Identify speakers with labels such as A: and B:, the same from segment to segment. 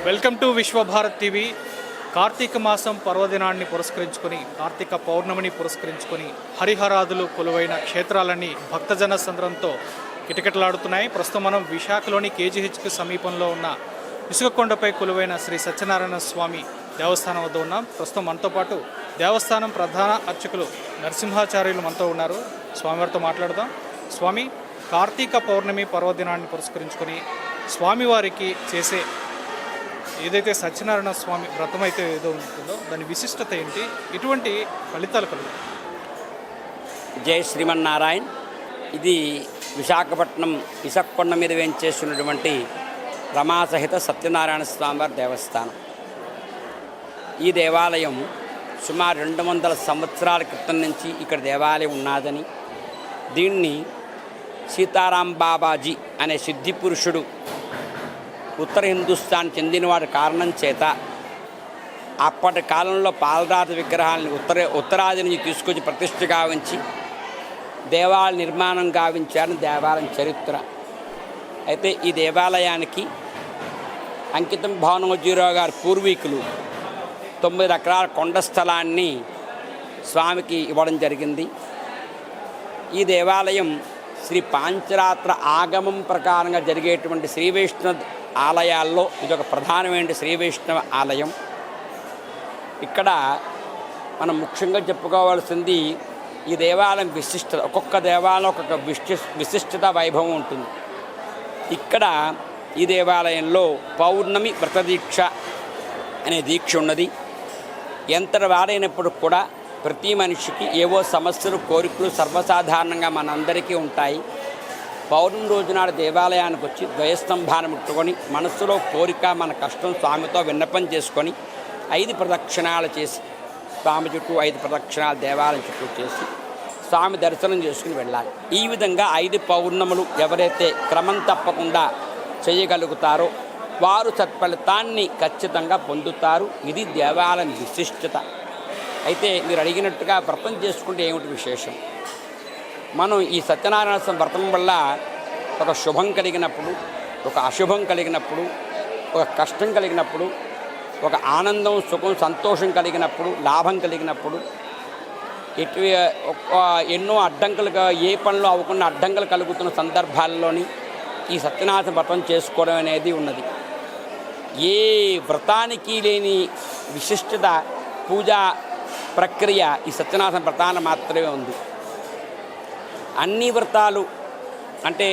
A: Welcome to Vishwabharat TV. Karthika మాసం పర్వదినాన్ని పురస్కరించుకొని, కార్తీక పౌర్ణమిని పురస్కరించుకొని హరిహరాదులు కొలువైన క్షేత్రాలన్నీ భక్తజన సంద్రంతో కిటకిటలాడుతున్నాయి. ప్రస్తుతం మనం విశాఖలోని కేజీహెచ్కి సమీపంలో ఉన్న ఇసుకకొండపై కొలువైన శ్రీ సత్యనారాయణ స్వామి దేవస్థానం వద్ద ఉన్నాం. ప్రస్తుతం మనతో పాటు దేవస్థానం ప్రధాన అర్చకులు నరసింహాచార్యులు మనతో ఉన్నారు. స్వామివారితో మాట్లాడదాం. స్వామి, కార్తీక పౌర్ణమి పర్వదినాన్ని పురస్కరించుకొని స్వామివారికి చేసే ఏదైతే సత్యనారాయణ స్వామి వ్రతం అయితే ఏదో ఉంటుందో దాని విశిష్టత ఏంటి, ఇటువంటి ఫలితాలు కలుగుతాయి?
B: జై శ్రీమన్నారాయణ. ఇది విశాఖపట్నం ఇసుకకొండ మీద వేంచేస్తున్నటువంటి రమాసహిత సత్యనారాయణ స్వామివారి దేవస్థానం. ఈ దేవాలయం సుమారు 200 సంవత్సరాల క్రితం నుంచి ఇక్కడ దేవాలయం ఉన్నదని, దీన్ని సీతారాం బాబాజీ అనే సిద్ధి పురుషుడు ఉత్తర హిందుస్థాన్ చెందినవాడి కారణం చేత అప్పటి కాలంలో పాలరాతి విగ్రహాలను ఉత్తరాది నుంచి తీసుకొచ్చి ప్రతిష్ఠ గావించి దేవాలయ నిర్మాణం గావించారని దేవాలయం చరిత్ర. అయితే ఈ దేవాలయానికి అంకితం భావనోజీరావు గారి పూర్వీకులు 9 ఎకరాల కొండ స్థలాన్ని స్వామికి ఇవ్వడం జరిగింది. ఈ దేవాలయం శ్రీ పాంచరాత్ర ఆగమం ప్రకారంగా జరిగేటువంటి శ్రీ వైష్ణవ ఆలయాల్లో ఇదొక ప్రధానమైన శ్రీ వైష్ణవ ఆలయం. ఇక్కడ మనం ముఖ్యంగా చెప్పుకోవాల్సింది ఈ దేవాలయం విశిష్టత. ఒక్కొక్క దేవాలయం ఒక్కొక్క విశిష్టత వైభవం ఉంటుంది. ఇక్కడ ఈ దేవాలయంలో పౌర్ణమి వ్రతదీక్ష అనే దీక్ష ఉన్నది. ఎంతటి వారైనప్పుడు కూడా ప్రతి మనిషికి ఏవో సమస్యలు, కోరికలు సర్వసాధారణంగా మనందరికీ ఉంటాయి. పౌర్ణమి రోజునాడు దేవాలయానికి వచ్చి ద్వయస్తంభాన్ని ముట్టుకొని మనస్సులో కోరిక, మన కష్టం స్వామితో విన్నపం చేసుకొని 5 ప్రదక్షిణాలు చేసి, స్వామి చుట్టూ 5 ప్రదక్షిణాలు దేవాలయం చుట్టూ చేసి స్వామి దర్శనం చేసుకుని వెళ్ళాలి. ఈ విధంగా 5 పౌర్ణములు ఎవరైతే క్రమం తప్పకుండా చేయగలుగుతారో వారు సత్ఫలితాన్ని ఖచ్చితంగా పొందుతారు. ఇది దేవాలయం విశిష్టత. అయితే మీరు అడిగినట్టుగా వ్రతం చేసుకుంటే ఏమిటి విశేషం? మనం ఈ సత్యనారాయణ స్వామి వ్రతం వల్ల ఒక శుభం కలిగినప్పుడు, ఒక అశుభం కలిగినప్పుడు, ఒక కష్టం కలిగినప్పుడు, ఒక ఆనందం, సుఖం, సంతోషం కలిగినప్పుడు, లాభం కలిగినప్పుడు, ఎన్నో అడ్డంకులుగా ఏ పనులు అవ్వకుండా అడ్డంకులు కలుగుతున్న సందర్భాల్లోని ఈ సత్యనారాయణ వ్రతం చేసుకోవడం అనేది ఉన్నది. ఏ వ్రతానికి లేని విశిష్టత, పూజా ప్రక్రియ ఈ సత్యనారాయణ వ్రతాన్ని మాత్రమే ఉంది. అన్ని వ్రతాలు అంటే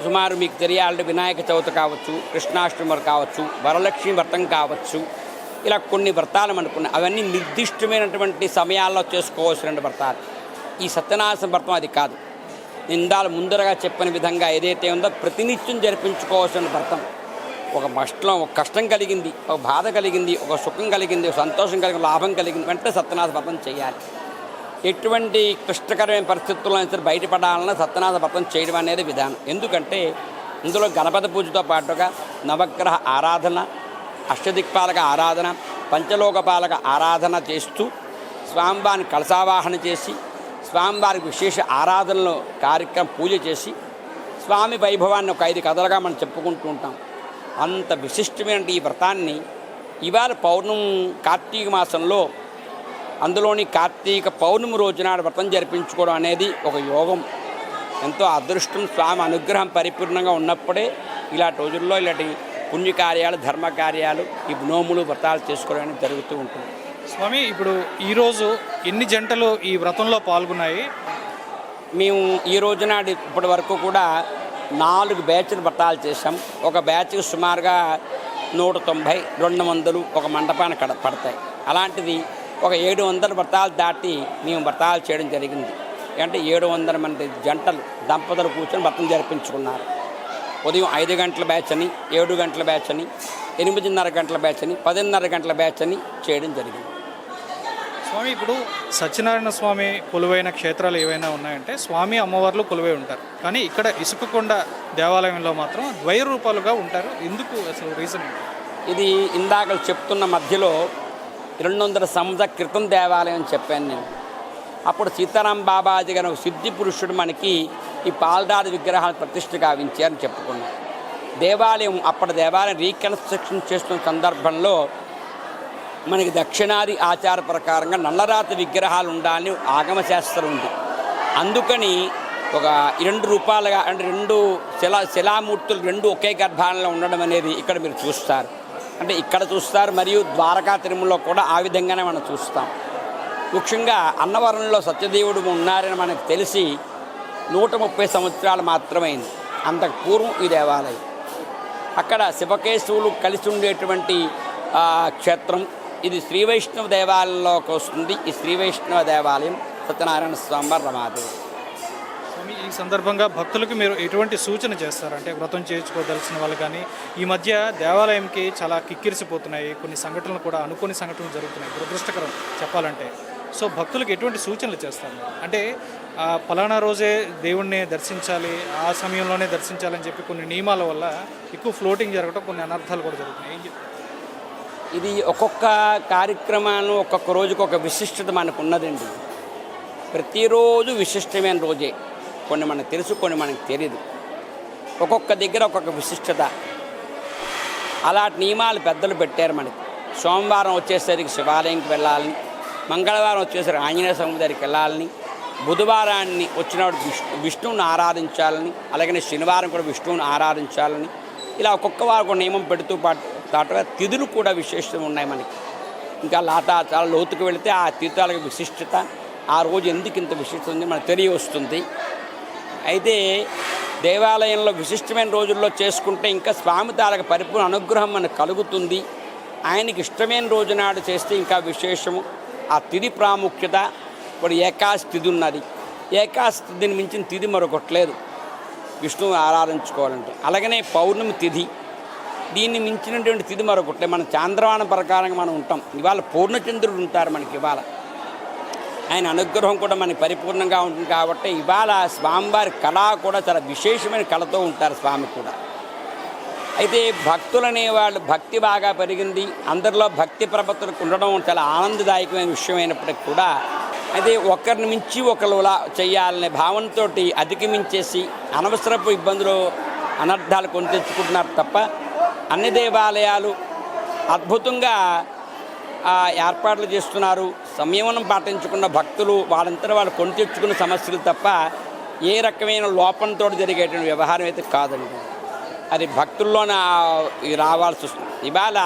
B: సుమారు మీకు తెలియాలంటే వినాయక చవితి కావచ్చు, కృష్ణాష్టమి కావచ్చు, వరలక్ష్మి వ్రతం కావచ్చు, ఇలా కొన్ని వ్రతాలు అనుకున్నాయి. అవన్నీ నిర్దిష్టమైనటువంటి సమయాల్లో చేసుకోవాల్సిన వ్రతాలు. ఈ సత్యనారాయణ వ్రతం అది కాదు. ఇందాక ముందరగా చెప్పిన విధంగా ఏదైతే ఉందో ప్రతినిత్యం జరిపించుకోవాల్సిన వ్రతం. ఒక కష్టం కలిగింది, ఒక బాధ కలిగింది, ఒక సుఖం కలిగింది, ఒక సంతోషం కలిగింది, లాభం కలిగింది, వెంటనే సత్యనారాయణ వ్రతం చేయాలి. ఎటువంటి క్లిష్టకరమైన పరిస్థితుల్లో సరే బయటపడాలన్నా సత్యనారాయణ వ్రతం చేయడం అనేది విధానం. ఎందుకంటే ఇందులో గణపతి పూజతో పాటుగా నవగ్రహ ఆరాధన, అష్టదిక్పాలక ఆరాధన, పంచలోకపాలక ఆరాధన చేస్తూ స్వామివారిని కలశావాహన చేసి స్వామివారికి విశేష ఆరాధనలో కార్యక్రమం పూజ చేసి స్వామి వైభవాన్ని ఒక 5 కథలుగా మనం చెప్పుకుంటూ ఉంటాం. అంత విశిష్టమైన ఈ వ్రతాన్ని ఇవాళ కార్తీక మాసంలో, అందులోని కార్తీక పౌర్ణమి రోజునాడు వ్రతం జరిపించుకోవడం అనేది ఒక యోగం, ఎంతో అదృష్టం. స్వామి అనుగ్రహం పరిపూర్ణంగా ఉన్నప్పుడే ఇలాంటి రోజుల్లో ఇలాంటి పుణ్యకార్యాలు, ధర్మకార్యాలు, ఈ నోములు, వ్రతాలు చేసుకోవడం అనేది జరుగుతూ ఉంటుంది.
A: స్వామి, ఇప్పుడు ఈరోజు ఎన్ని జంటలు ఈ వ్రతంలో పాల్గొన్నాయి?
B: మేము ఈ రోజునాడు ఇప్పటి వరకు కూడా 4 బ్యాచ్లు వ్రతాలు చేసాం. ఒక బ్యాచ్కి సుమారుగా 190, 200 ఒక మండపాన్ని పడతాయి. అలాంటిది ఒక 700 వ్రతాలు దాటి మేము వ్రతాలు చేయడం జరిగింది. అంటే 700 మంది జంటలు, దంపతులు కూర్చొని వ్రతం జరిపించుకున్నారు. ఉదయం 5 గంటల బ్యాచ్ అని, 7 గంటల బ్యాచ్ అని, 8:30 గంటల బ్యాచ్ అని, 10:30 గంటల బ్యాచ్ అని చేయడం జరిగింది.
A: స్వామి, ఇప్పుడు సత్యనారాయణ స్వామి కొలువైన క్షేత్రాలు ఏవైనా ఉన్నాయంటే స్వామి అమ్మవార్లు కొలువై ఉంటారు, కానీ ఇక్కడ ఇసుకకొండ దేవాలయంలో మాత్రం ద్వయ రూపాలుగా ఉంటారు. ఎందుకు అసలు రీజన్?
B: ఇది ఇందాక చెప్తున్న మధ్యలో 200 సంవత్సరాల క్రితం దేవాలయం చెప్పాను నేను. అప్పుడు సీతారాం బాబాజీ గారు ఒక సిద్ధి పురుషుడు మనకి ఈ పాలరాతి విగ్రహాలు ప్రతిష్ఠ గావించారని చెప్పుకున్నాం. అప్పటి దేవాలయం రీకన్స్ట్రక్షన్ చేస్తున్న సందర్భంలో మనకి దక్షిణాది ఆచార ప్రకారంగా నల్లరాతి విగ్రహాలు ఉండాలని ఆగమశాస్త్రం ఉంది. అందుకని ఒక 2 రూపాలుగా అంటే 2 శిలామూర్తులు 2 ఒకే గర్భాలలో ఉండడం అనేది ఇక్కడ మీరు చూస్తారు. అంటే ఇక్కడ చూస్తారు, మరియు ద్వారకా తిరుమలలో కూడా ఆ విధంగానే మనం చూస్తాం. ముఖ్యంగా అన్నవరంలో సత్యదేవుడు ఉన్నారని మనకు తెలిసి 130 సంవత్సరాలు మాత్రమైంది. అంతకు పూర్వం ఈ దేవాలయం. అక్కడ శివకేశవులు కలిసి ఉండేటువంటి క్షేత్రం. ఇది శ్రీ వైష్ణవ దేవాలయంలోకి వస్తుంది. ఈ శ్రీ వైష్ణవ దేవాలయం సత్యనారాయణ స్వామి వారి రమాదేవి.
A: స్వామి, ఈ సందర్భంగా భక్తులకు మీరు ఎటువంటి సూచన చేస్తారు? అంటే వ్రతం చేయించుకోదలసిన వాళ్ళు కానీ ఈ మధ్య దేవాలయంకి చాలా కిక్కిరిసిపోతున్నాయి, కొన్ని సంఘటనలు కూడా అనుకోని సంఘటనలు జరుగుతున్నాయి, దురదృష్టకరం చెప్పాలంటే. సో భక్తులకు ఎటువంటి సూచనలు చేస్తారు? అంటే ఫలానా రోజే దేవుణ్ణి దర్శించాలి, ఆ సమయంలోనే దర్శించాలని చెప్పి కొన్ని నియమాల వల్ల ఎక్కువ ఫ్లోటింగ్ జరగడం, కొన్ని అనర్థాలు కూడా జరుగుతున్నాయి. ఏం చెప్తారు?
B: ఇది ఒక్కొక్క కార్యక్రమాన్ని ఒక్కొక్క రోజుకి ఒక విశిష్టత మనకు ఉన్నదండి. ప్రతిరోజు విశిష్టమైన రోజే. కొన్ని మనకు తెలుసు, కొన్ని మనకు తెలియదు. ఒక్కొక్క దగ్గర ఒక్కొక్క విశిష్టత. అలాంటి నియమాలు పెద్దలు పెట్టారు మనకి. సోమవారం వచ్చేసరికి శివాలయంకి వెళ్ళాలని, మంగళవారం వచ్చేసరికి ఆంజనేయ స్వామి దగ్గరికి వెళ్ళాలని, బుధవారాన్ని వచ్చినప్పుడు విష్ణువుని ఆరాధించాలని, అలాగే శనివారం కూడా విష్ణువుని ఆరాధించాలని, ఇలా ఒక్కొక్క వారు ఒక నియమం పెడుతూ పాటుగా తిథులు కూడా విశేషత ఉన్నాయి మనకి. ఇంకా చాలా లోతుకు వెళితే ఆ తీర్థాలకు విశిష్టత, ఆ రోజు ఎందుకు ఇంత విశిష్టత ఉంది మనకు తెలియవస్తుంది. అయితే దేవాలయంలో విశిష్టమైన రోజుల్లో చేసుకుంటే ఇంకా స్వామి తాలకు పరిపూర్ణ అనుగ్రహం మనకు కలుగుతుంది. ఆయనకి ఇష్టమైన రోజు నాడు చేస్తే ఇంకా విశేషము. ఆ తిథి ప్రాముఖ్యత. ఇప్పుడు ఏకాశి తిథి ఉన్నది. ఏకాశి తిథిని మించిన తిథి మరొకట్లేదు విష్ణువు ఆరాధించుకోవాలంటే. అలాగనే పౌర్ణమి తిథి, దీన్ని మించినటువంటి తిథి మరొకట్లేదు. మన చాంద్రమాన ప్రకారంగా మనం ఉంటాం. ఇవాళ పూర్ణచంద్రుడు ఉంటారు మనకి. ఇవాళ ఆయన అనుగ్రహం కూడా మనకి పరిపూర్ణంగా ఉంటుంది. కాబట్టి ఇవాళ స్వామివారి కళ కూడా చాలా విశేషమైన కళతో ఉంటారు స్వామి కూడా. అయితే భక్తులు అనేవాళ్ళు భక్తి బాగా పెరిగింది. అందరిలో భక్తి ప్రపత్తులకు ఉండడం చాలా ఆనందదాయకమైన విషయం అయినప్పటికీ కూడా అయితే ఒకరిని మించి ఒకరులా చేయాలనే భావనతో అధిగమించేసి అనవసరపు ఇబ్బందులు అనర్థాలు కొని తెచ్చుకుంటున్నారు తప్ప అన్ని దేవాలయాలు అద్భుతంగా ఏర్పాట్లు చేస్తున్నారు. సంయమనం పాటించుకున్న భక్తులు వాళ్ళంతా వాళ్ళు కొని తెచ్చుకున్న సమస్యలు తప్ప ఏ రకమైన లోపంతో జరిగేటువంటి వ్యవహారం అయితే కాదండి. అది భక్తుల్లోనే రావాల్సి వస్తుంది. ఇవాళ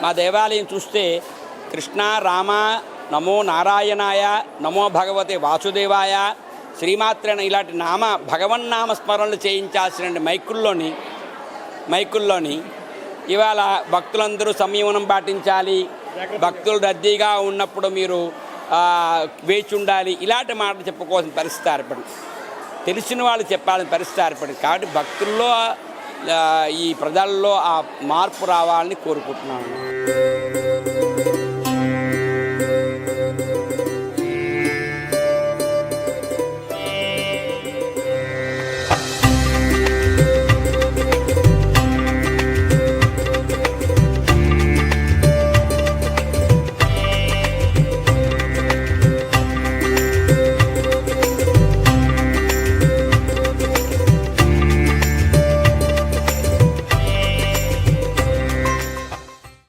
B: మా దేవాలయం చూస్తే కృష్ణ రామ నమో నారాయణాయ నమో భగవతే వాసుదేవాయ శ్రీమాత్రేణ ఇలాంటి భగవన్నామ స్మరణలు చేయించాల్సిన మైకుల్లోని ఇవాళ భక్తులందరూ సంయమనం పాటించాలి, భక్తులు రద్దీగా ఉన్నప్పుడు మీరు వేచి ఉండాలి, ఇలాంటి మాటలు చెప్పుకోవాల్సిన పరిస్థితి ఏర్పడింది. తెలిసిన వాళ్ళు చెప్పాలని పరిస్థితి ఏర్పడింది. కాబట్టి భక్తుల్లో ఈ ప్రజల్లో ఆ మార్పు రావాలని కోరుకుంటున్నాను.